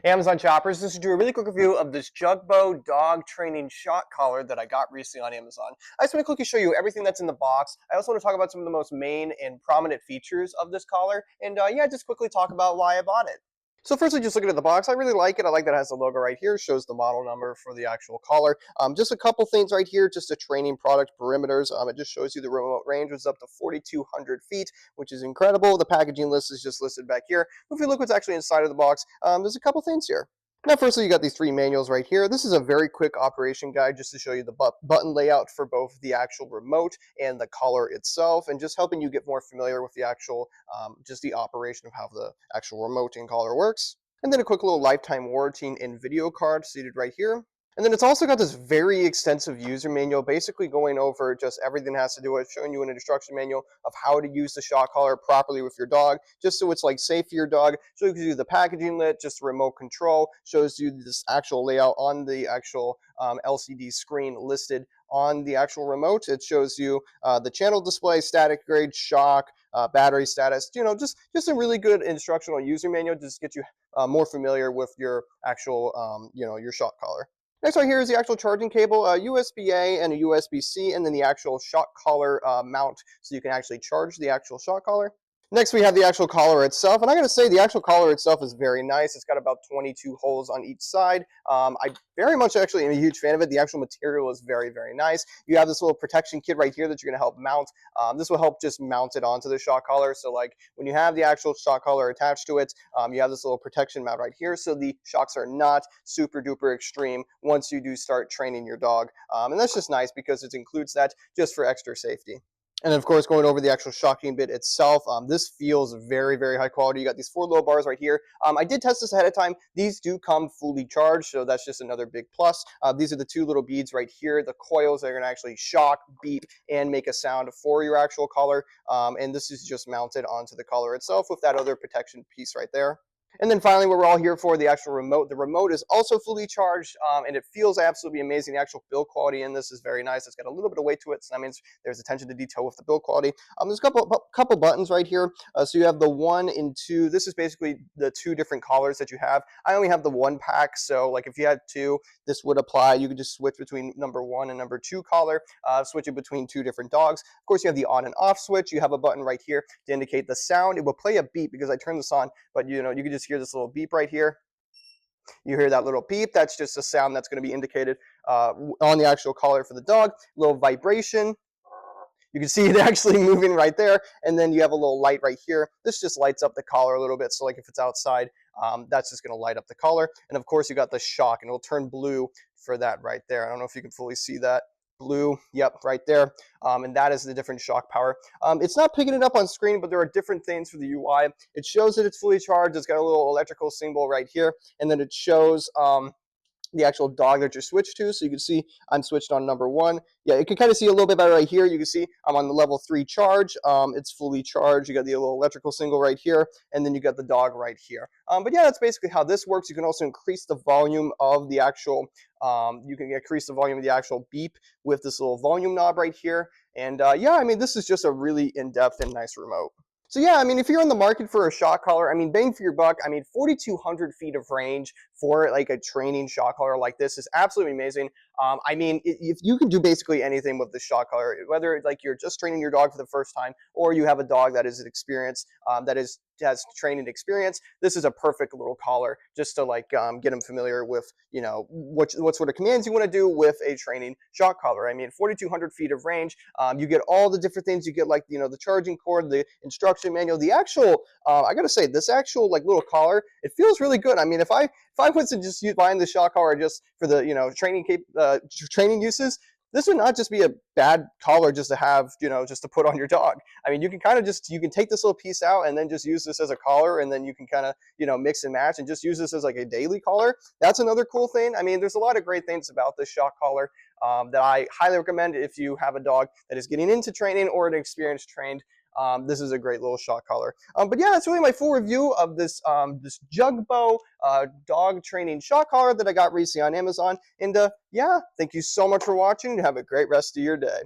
Amazon shoppers, this is do a really quick review of this Jugbow Dog Training Shock Collar that I got recently on Amazon. I just want to quickly show you everything that's in the box. I also want to talk about some of the most main and prominent features of this collar, and yeah, just quickly talk about why I bought it. So firstly, just looking at the box, I really like it. I like that it has the logo right here, shows the model number for the actual collar. Just a couple things right here, just a training product perimeters. It just shows you the remote range was up to 4,200 feet, which is incredible. The packaging list is just listed back here. If you look what's actually inside of the box, there's a couple things here. Now, firstly, you got these three manuals right here. This is a very quick operation guide just to show you the button layout for both the actual remote and the collar itself, and just helping you get more familiar with the actual, just the operation of how the actual remote and collar works. And then a quick little lifetime warranty and video card seated right here. And then it's also got this very extensive user manual, basically going over just everything that has to do with showing you an instruction manual of how to use the shock collar properly with your dog, just so it's like safe for your dog. Shows you the packaging lit, just the remote control, shows you this actual layout on the actual LCD screen listed on the actual remote. It shows you the channel display, static grade, shock, battery status, just a really good instructional user manual just to get you more familiar with your actual, your shock collar. Next right here is the actual charging cable, a USB-A and a USB-C, and then the actual shock collar mount, so you can actually charge the actual shock collar. Next, we have the actual collar itself, and I gotta say, the actual collar itself is very nice. It's got about 22 holes on each side. I very much actually am a huge fan of it. The actual material is very, very nice. You have this little protection kit right here that you're gonna help mount. This will help just mount it onto the shock collar. So like when you have the actual shock collar attached to it, you have this little protection mount right here, so the shocks are not super duper extreme once you do start training your dog. And that's just nice because it includes that just for extra safety. And of course, going over the actual shocking bit itself, this feels very, very high quality. You got these 4 little bars right here. I did test this ahead of time. These do come fully charged, so that's just another big plus. These are the 2 little beads right here, the coils that are going to actually shock, beep, and make a sound for your actual collar. And this is just mounted onto the collar itself with that other protection piece right there. And then finally, what we're all here for, the actual remote. The remote is also fully charged, and it feels absolutely amazing. The actual build quality in this is very nice. It's got a little bit of weight to it, so that means there's attention to detail with the build quality. There's a couple buttons right here. So you have the 1 and 2. This is basically the 2 different collars that you have. I only have the 1 pack, so like if you had 2, this would apply. You could just switch between number 1 and number 2 collar, switch it between 2 different dogs. Of course, you have the on and off switch. You have a button right here to indicate the sound. It will play a beep because I turned this on, but you can just hear this little beep right here. You hear that little beep. That's just a sound that's going to be indicated on the actual collar for the dog. Little vibration. You can see it actually moving right there. And then you have a little light right here. This just lights up the collar a little bit. So like if it's outside, that's just going to light up the collar. And of course, you got the shock, and it'll turn blue for that right there. I don't know if you can fully see that. Blue, yep, right there. And that is the different shock power. It's not picking it up on screen, but there are different things for the UI. It shows that it's fully charged. It's got a little electrical symbol right here, and then it shows the actual dog that you're switched to. So you can see I'm switched on number 1. Yeah, you can kind of see a little bit better right here. You can see I'm on the level 3 charge. It's fully charged. You got the little electrical symbol right here, and then you got the dog right here. But yeah, that's basically how this works. You can also increase the volume of the actual beep with this little volume knob right here. And yeah, I mean, this is just a really in-depth and nice remote. So yeah, I mean, if you're in the market for a shock collar, I mean, bang for your buck. I mean, 4,200 feet of range for like a training shock collar like this is absolutely amazing. I mean, if you can do basically anything with the shock collar, whether like you're just training your dog for the first time, or you have a dog that is experienced, has training experience, this is a perfect little collar just to like get them familiar with what sort of commands you want to do with a training shock collar. I mean, 4,200 feet of range. You get all the different things. You get like the charging cord, the instruction manual, the actual. I gotta say, this actual like little collar, it feels really good. I mean, if I was to just buying the shock collar just for the training uses, this would not just be a bad collar just to have, just to put on your dog. I mean, you can kind of you can take this little piece out and then just use this as a collar, and then you can kind of, mix and match and just use this as like a daily collar. That's another cool thing. I mean, there's a lot of great things about this shock collar that I highly recommend if you have a dog that is getting into training or an experienced trained. This is a great little shock collar. But yeah, that's really my full review of this this Jugbow dog training shock collar that I got recently on Amazon. And yeah, thank you so much for watching, and have a great rest of your day.